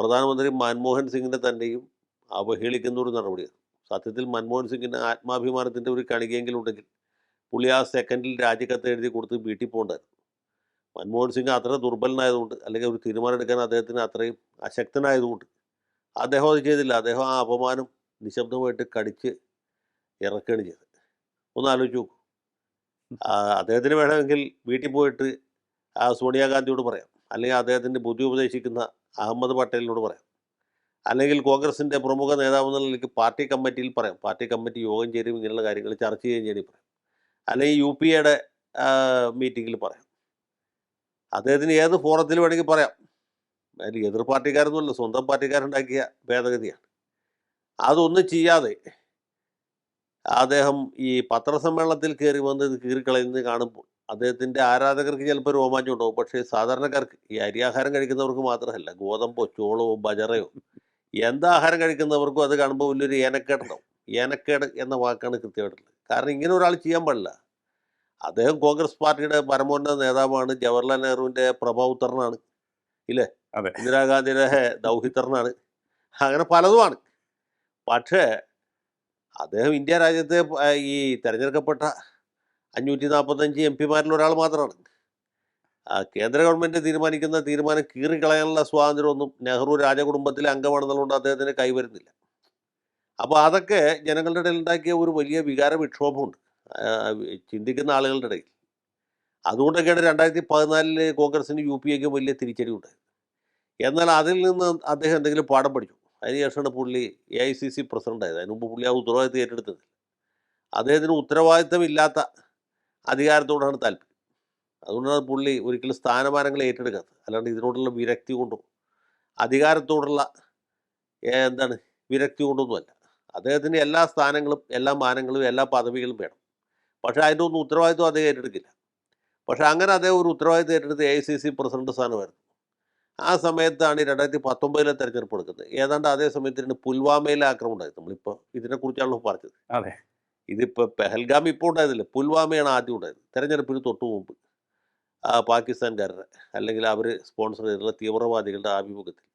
പ്രധാനമന്ത്രി മൻമോഹൻ സിംഗിനെ തന്നെയും അവഹേളിക്കുന്ന ഒരു നടപടിയാണ്. സത്യത്തിൽ മൻമോഹൻ സിംഗിന് ആത്മാഭിമാനത്തിൻ്റെ ഒരു കണികയെങ്കിലും ഉണ്ടെങ്കിൽ പുള്ളി ആ സെക്കൻഡിൽ രാജിക്കത്ത് എഴുതി കൊടുത്ത് വീട്ടിൽ പോകണ്ടായിരുന്നു. മൻമോഹൻ സിംഗ് അത്ര ദുർബലനായതുകൊണ്ട്, അല്ലെങ്കിൽ ഒരു തീരുമാനം എടുക്കാൻ അദ്ദേഹത്തിന് അത്രയും അശക്തനായതുകൊണ്ട് അദ്ദേഹം അത് ചെയ്തില്ല. അദ്ദേഹം ആ അപമാനം നിശബ്ദമായിട്ട് കടിച്ച് ഇറക്കുകയാണ് ചെയ്തത്. ഒന്ന് ആലോചിച്ച് നോക്കൂ. അദ്ദേഹത്തിന് വേണമെങ്കിൽ വീട്ടിൽ പോയിട്ട് സോണിയാഗാന്ധിയോട് പറയാം, അല്ലെങ്കിൽ അദ്ദേഹത്തിൻ്റെ ബുദ്ധി ഉപദേശിക്കുന്ന അഹമ്മദ് പട്ടേലിനോട് പറയാം, അല്ലെങ്കിൽ കോൺഗ്രസിൻ്റെ പ്രമുഖ നേതാവ് എന്നുള്ള നിലയ്ക്ക് പാർട്ടി കമ്മിറ്റിയിൽ പറയാം. പാർട്ടി കമ്മിറ്റി യോഗം ചേരും, ഇങ്ങനെയുള്ള കാര്യങ്ങൾ ചർച്ച ചെയ്യുകയും ചെയ്യണമെങ്കിൽ പറയാം, അല്ലെങ്കിൽ UPA-യുടെ മീറ്റിങ്ങിൽ പറയാം. അദ്ദേഹത്തിന് ഏത് ഫോറത്തിൽ വേണമെങ്കിൽ പറയാം. അതിൽ എതിർ പാർട്ടിക്കാരൊന്നുമല്ല, സ്വന്തം പാർട്ടിക്കാരുണ്ടാക്കിയ ഭേദഗതിയാണ്. അതൊന്നും ചെയ്യാതെ അദ്ദേഹം ഈ പത്രസമ്മേളനത്തിൽ കയറി വന്ന് ഇത് കീറിക്കളയുന്നത് കാണുമ്പോൾ അദ്ദേഹത്തിൻ്റെ ആരാധകർക്ക് ചിലപ്പോൾ രോമാഞ്ചം ഉണ്ടാവും. പക്ഷേ സാധാരണക്കാർക്ക്, ഈ അരിയാഹാരം കഴിക്കുന്നവർക്ക് മാത്രമല്ല, ഗോതമ്പോ ചോളവോ ബജറയോ എന്താഹാരം കഴിക്കുന്നവർക്കും അത് കാണുമ്പോൾ വലിയൊരു ഏനക്കേടുണ്ടാവും. ഏനക്കേട് എന്ന വാക്കാണ് കൃത്യമായിട്ടുള്ളത്. കാരണം ഇങ്ങനെ ഒരാൾ ചെയ്യാൻ പാടില്ല. അദ്ദേഹം കോൺഗ്രസ് പാർട്ടിയുടെ പരമോന്നത നേതാവാണ്, ജവഹർലാൽ നെഹ്റുവിൻ്റെ പ്രഭവപുത്രനാണ്, ഇല്ലേ, അതെ, ഇന്ദിരാഗാന്ധിയുടെ ദൗഹിത്രനാണ്, അങ്ങനെ പലതുമാണ്. പക്ഷേ അദ്ദേഹം ഇന്ത്യ രാജ്യത്തെ ഈ തിരഞ്ഞെടുക്കപ്പെട്ട 545 MP-മാരിൽ ഒരാൾ മാത്രമാണ്. കേന്ദ്ര ഗവൺമെൻറ് തീരുമാനിക്കുന്ന തീരുമാനം കീറിക്കളയാനുള്ള സ്വാതന്ത്ര്യമൊന്നും നെഹ്റു രാജകുടുംബത്തിലെ അംഗമാണെന്നുള്ളത് അദ്ദേഹത്തിന് കൈവരുന്നില്ല. അപ്പോൾ അതൊക്കെ ജനങ്ങളുടെ ഇടയിൽ ഉണ്ടാക്കിയ ഒരു വലിയ വികാര വിക്ഷോഭമുണ്ട് ചിന്തിക്കുന്ന ആളുകളുടെ ഇടയിൽ. അതുകൊണ്ടൊക്കെയാണ് 2014 കോൺഗ്രസിന് UPA-ക്ക് വലിയ തിരിച്ചടി ഉണ്ടായത്. എന്നാൽ അതിൽ നിന്ന് അദ്ദേഹം എന്തെങ്കിലും പാഠം പഠിച്ചു. അതിനുശേഷമാണ് പുള്ളി AICC പ്രസിഡൻ്റായത്. അതിന് മുമ്പ് പുള്ളി ആ ഉത്തരവാദിത്തം ഏറ്റെടുത്തത്. അദ്ദേഹത്തിന് ഉത്തരവാദിത്തമില്ലാത്ത അധികാരത്തോടാണ് താല്പര്യം. അതുകൊണ്ടാണ് പുള്ളി ഒരിക്കലും സ്ഥാനമാനങ്ങൾ ഏറ്റെടുക്കാത്തത്. അല്ലാണ്ട് ഇതിനോടുള്ള വിരക്തി കൊണ്ടോ അധികാരത്തോടുള്ള വിരക്തി കൊണ്ടൊന്നുമല്ല. അദ്ദേഹത്തിന് എല്ലാ സ്ഥാനങ്ങളും എല്ലാ മാനങ്ങളും എല്ലാ പദവികളും വേണം. പക്ഷേ അതിൻ്റെ ഒന്നും ഉത്തരവാദിത്വം അദ്ദേഹം ഏറ്റെടുക്കില്ല. പക്ഷേ അങ്ങനെ അദ്ദേഹം ഒരു ഉത്തരവാദിത്വം ഏറ്റെടുത്ത് AICC പ്രസിഡന്റ് സ്ഥാനമായിരുന്നു. ആ സമയത്താണ് 2019 തെരഞ്ഞെടുപ്പ് എടുക്കുന്നത്. ഏതാണ്ട് അതേ സമയത്തിന് പുൽവാമയിലെ ആക്രമണം ഉണ്ടായത്. നമ്മളിപ്പോൾ ഇതിനെക്കുറിച്ചാണല്ലോ പറഞ്ഞത്. അതെ, ഇതിപ്പോൾ പെഹൽഗാം ഇപ്പോൾ ഉണ്ടായതില്ല, പുൽവാമയാണ് ആദ്യം ഉണ്ടായത്. തെരഞ്ഞെടുപ്പിന് തൊട്ട് മുമ്പ് പാകിസ്ഥാൻകാരുടെ, അല്ലെങ്കിൽ അവർ സ്പോൺസർ ചെയ്തിട്ടുള്ള തീവ്രവാദികളുടെ ആഭിമുഖ്യത്തിൽ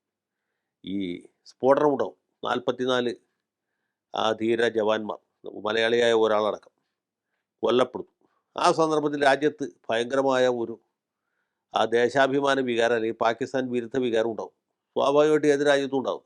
ഈ സ്ഫോടനം ഉണ്ടാവും. 44 ധീര ജവാന്മാർ, മലയാളിയായ ഒരാളടക്കം കൊല്ലപ്പെടുന്നു. ആ സന്ദർഭത്തിൽ രാജ്യത്ത് ഭയങ്കരമായ ഒരു ദേശാഭിമാന വികാരം, അല്ലെങ്കിൽ പാകിസ്ഥാൻ വിരുദ്ധ വികാരം ഉണ്ടാവും. സ്വാഭാവികമായിട്ട് ഏത് രാജ്യത്തും ഉണ്ടാവും.